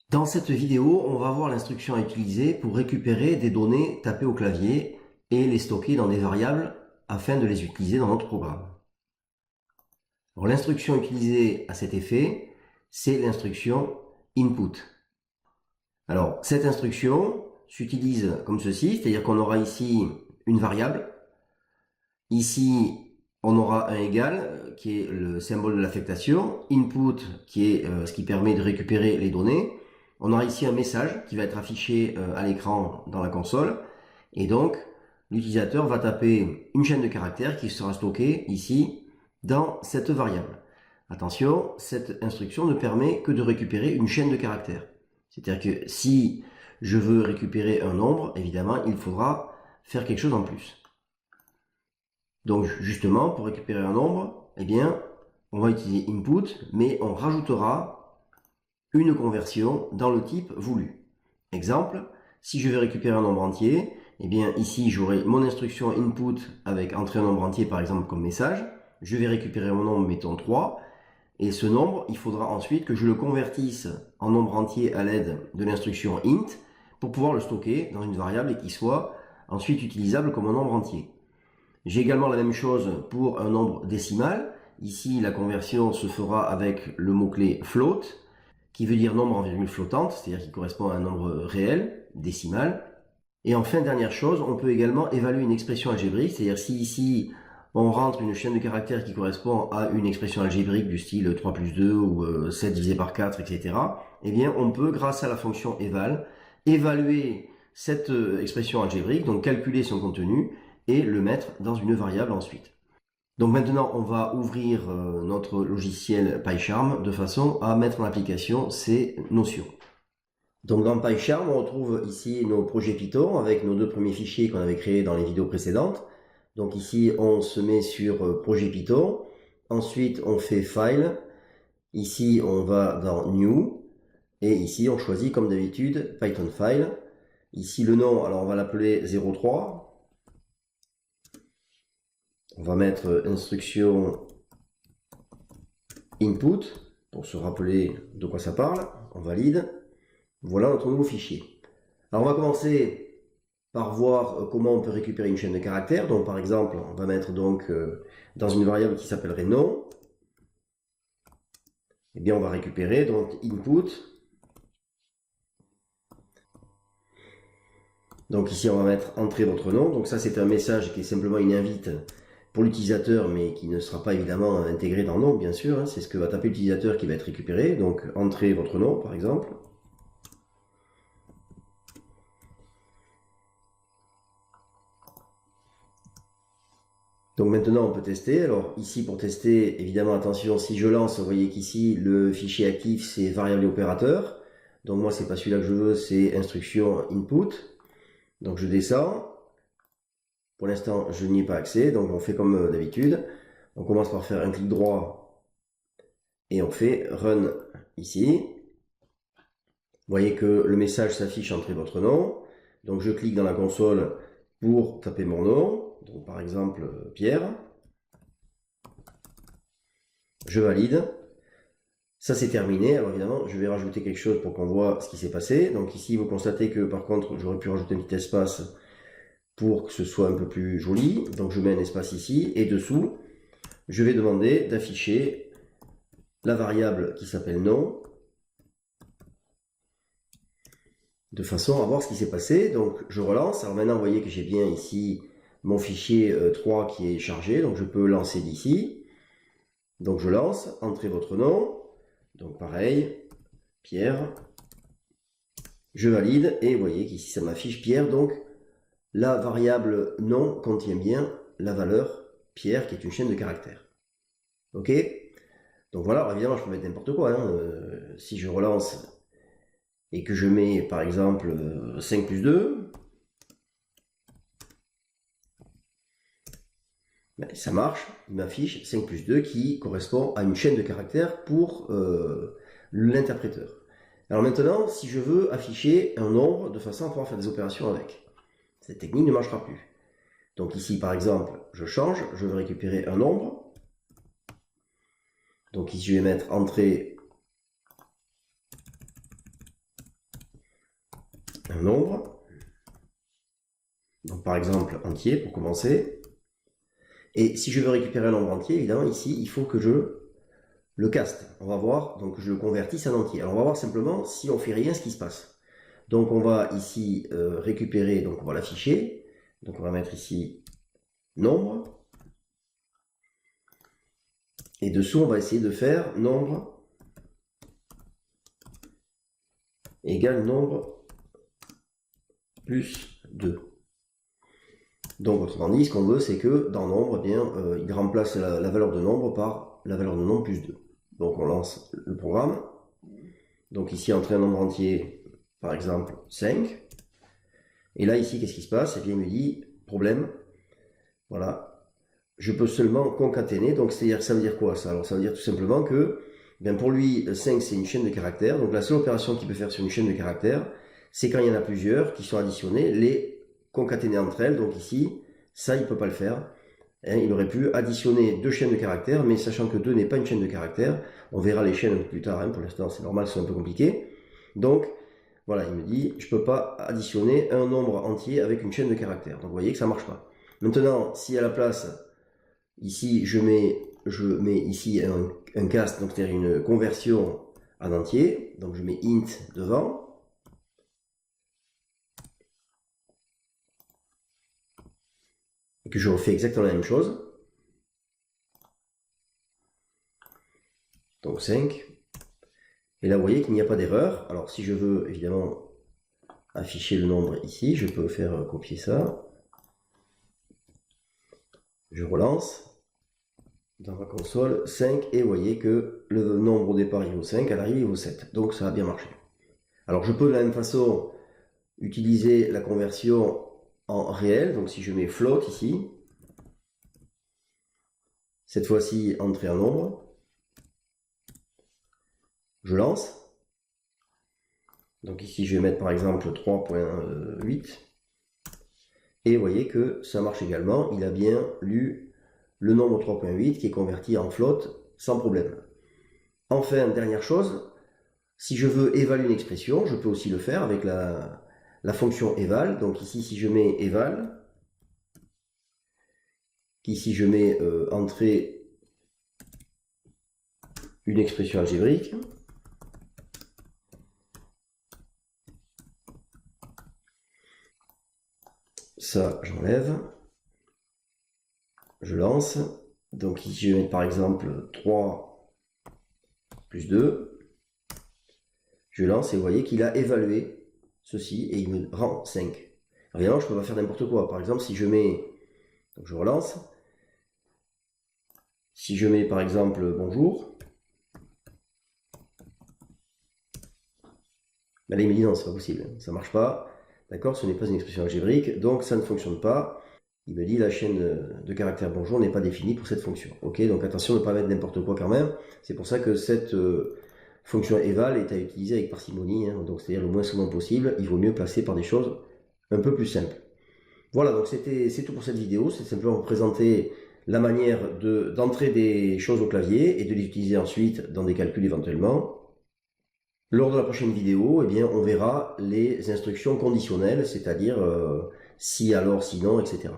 Dans cette vidéo, on va voir l'instruction à utiliser pour récupérer des données tapées au clavier et les stocker dans des variables afin de les utiliser dans notre programme. Alors, l'instruction utilisée à cet effet, c'est l'instruction input. Alors, cette instruction s'utilise comme ceci, c'est-à-dire qu'on aura ici une variable. Ici, on aura un égal, qui est le symbole de l'affectation, input, qui est ce qui permet de récupérer les données. On aura ici un message qui va être affiché à l'écran dans la console. Et donc, l'utilisateur va taper une chaîne de caractères qui sera stockée ici dans cette variable. Attention, cette instruction ne permet que de récupérer une chaîne de caractères. C'est-à-dire que si je veux récupérer un nombre, évidemment, il faudra faire quelque chose en plus. Donc justement, pour récupérer un nombre, eh bien, on va utiliser input, mais on rajoutera une conversion dans le type voulu. Exemple, si je vais récupérer un nombre entier, eh bien ici j'aurai mon instruction input avec entrer un nombre entier par exemple comme message. Je vais récupérer mon nombre, mettons 3, et ce nombre, il faudra ensuite que je le convertisse en nombre entier à l'aide de l'instruction int pour pouvoir le stocker dans une variable et qu'il soit ensuite utilisable comme un nombre entier. J'ai également la même chose pour un nombre décimal. Ici, la conversion se fera avec le mot-clé float, qui veut dire nombre en virgule flottante, c'est-à-dire qui correspond à un nombre réel, décimal. Et enfin, dernière chose, on peut également évaluer une expression algébrique, c'est-à-dire si ici on rentre une chaîne de caractères qui correspond à une expression algébrique du style 3 plus 2 ou 7 divisé par 4, etc., eh bien on peut, grâce à la fonction eval, évaluer cette expression algébrique, donc calculer son contenu et le mettre dans une variable ensuite. Donc maintenant, on va ouvrir notre logiciel PyCharm de façon à mettre en application ces notions. Donc dans PyCharm, on retrouve ici nos projets Python avec nos deux premiers fichiers qu'on avait créés dans les vidéos précédentes. Donc ici, on se met sur projet Python. Ensuite, on fait File. Ici, on va dans New. Et ici, on choisit comme d'habitude Python File. Ici, le nom, alors on va l'appeler 03. On va mettre instruction input pour se rappeler de quoi ça parle. On valide. Voilà notre nouveau fichier. Alors on va commencer par voir comment on peut récupérer une chaîne de caractères. Donc par exemple, on va mettre donc dans une variable qui s'appellerait nom. Eh bien on va récupérer donc input. Donc ici on va mettre entrer votre nom. Donc ça c'est un message qui est simplement une invite pour l'utilisateur, mais qui ne sera pas évidemment intégré dans nom, bien sûr. C'est ce que va taper l'utilisateur qui va être récupéré. Donc entrer votre nom par exemple. Donc maintenant on peut tester. Alors ici pour tester, évidemment attention, si je lance, vous voyez qu'ici le fichier actif c'est variable et opérateur. Donc moi c'est pas celui-là que je veux, c'est instruction input. Donc je descends. Pour l'instant je n'y ai pas accès, donc on fait comme d'habitude. On commence par faire un clic droit et on fait run ici. Vous voyez que le message s'affiche entrez votre nom. Donc je clique dans la console pour taper mon nom. Donc par exemple Pierre. Je valide. Ça c'est terminé. Alors évidemment, je vais rajouter quelque chose pour qu'on voit ce qui s'est passé. Donc ici, vous constatez que par contre, j'aurais pu rajouter un petit espace pour que ce soit un peu plus joli. Donc je mets un espace ici et dessous, je vais demander d'afficher la variable qui s'appelle nom de façon à voir ce qui s'est passé. Donc je relance. Alors maintenant, vous voyez que j'ai bien ici mon fichier 3 qui est chargé. Donc je peux lancer d'ici. Donc je lance, entrez votre nom. Donc pareil, Pierre. Je valide et vous voyez qu'ici ça m'affiche Pierre. Donc la variable nom contient bien la valeur Pierre qui est une chaîne de caractères. Ok. Donc voilà, alors évidemment je peux mettre n'importe quoi. Si je relance et que je mets par exemple 5 plus 2, ben, ça marche, il m'affiche 5 plus 2 qui correspond à une chaîne de caractères pour l'interpréteur. Alors maintenant, si je veux afficher un nombre de façon à pouvoir faire des opérations avec, cette technique ne marchera plus. Donc ici, par exemple, je change, je veux récupérer un nombre. Donc ici, je vais mettre entrée un nombre, donc par exemple entier pour commencer. Et si je veux récupérer un nombre entier, évidemment ici il faut que je le caste. On va voir, donc je le convertisse en entier. Alors on va voir simplement si on fait rien ce qui se passe. Donc on va ici récupérer, donc on va l'afficher. Donc on va mettre ici nombre. Et dessous on va essayer de faire nombre égale nombre plus 2. Donc autrement dit, ce qu'on veut, c'est que dans nombre, eh bien, il remplace la valeur de nombre par la valeur de nombre plus 2. Donc on lance le programme. Donc ici, entrer un nombre entier, par exemple 5. Et là, ici, qu'est-ce qui se passe? Eh bien, il me dit, problème, voilà, je peux seulement concaténer. Donc c'est-à-dire, ça veut dire quoi ça? Alors ça veut dire tout simplement que, eh bien, pour lui, 5 c'est une chaîne de caractères. Donc la seule opération qu'il peut faire sur une chaîne de caractères, c'est quand il y en a plusieurs qui sont additionnés, les concaténer entre elles. Donc ici, ça, il ne peut pas le faire. Hein, il aurait pu additionner deux chaînes de caractères, mais sachant que 2 n'est pas une chaîne de caractères, on verra les chaînes un peu plus tard. Hein, pour l'instant, c'est normal, c'est un peu compliqué. Donc, voilà, il me dit, je ne peux pas additionner un nombre entier avec une chaîne de caractères. Donc, vous voyez que ça ne marche pas. Maintenant, si à la place, ici, je mets ici un cast, donc c'est-à-dire une conversion en entier, donc je mets int devant, et que je refais exactement la même chose. Donc 5. Et là, vous voyez qu'il n'y a pas d'erreur. Alors, si je veux, évidemment, afficher le nombre ici, je peux faire copier ça. Je relance dans ma console 5 et vous voyez que le nombre au départ il vaut 5, à l'arrivée il vaut 7. Donc, ça a bien marché. Alors, je peux de la même façon utiliser la conversion en réel. Donc, si je mets float ici, cette fois-ci, entrer un nombre. Je lance. Donc ici, je vais mettre par exemple 3.8. Et vous voyez que ça marche également. Il a bien lu le nombre 3.8 qui est converti en float sans problème. Enfin, dernière chose, si je veux évaluer une expression, je peux aussi le faire avec la fonction eval. Donc ici, si je mets eval, ici je mets entrer une expression algébrique. Ça, j'enlève. Je lance. Donc ici, je vais mettre par exemple 3 plus 2. Je lance et vous voyez qu'il a évalué ceci et il me rend 5. Alors évidemment, je ne peux pas faire n'importe quoi. Par exemple, si je mets, donc je relance, si je mets par exemple bonjour, ben là il me dit non, c'est pas possible, ça marche pas. D'accord, ce n'est pas une expression algébrique, donc ça ne fonctionne pas. Il me dit la chaîne de caractères bonjour n'est pas définie pour cette fonction. Ok, donc attention de ne pas mettre n'importe quoi quand même. C'est pour ça que cette fonction eval est à utiliser avec parcimonie, hein, donc c'est-à-dire le moins souvent possible. Il vaut mieux passer par des choses un peu plus simples. Voilà, donc c'est tout pour cette vidéo. C'est simplement pour présenter la manière d'entrer des choses au clavier et de les utiliser ensuite dans des calculs éventuellement. Lors de la prochaine vidéo, eh bien, on verra les instructions conditionnelles, c'est-à-dire si, alors, sinon, etc.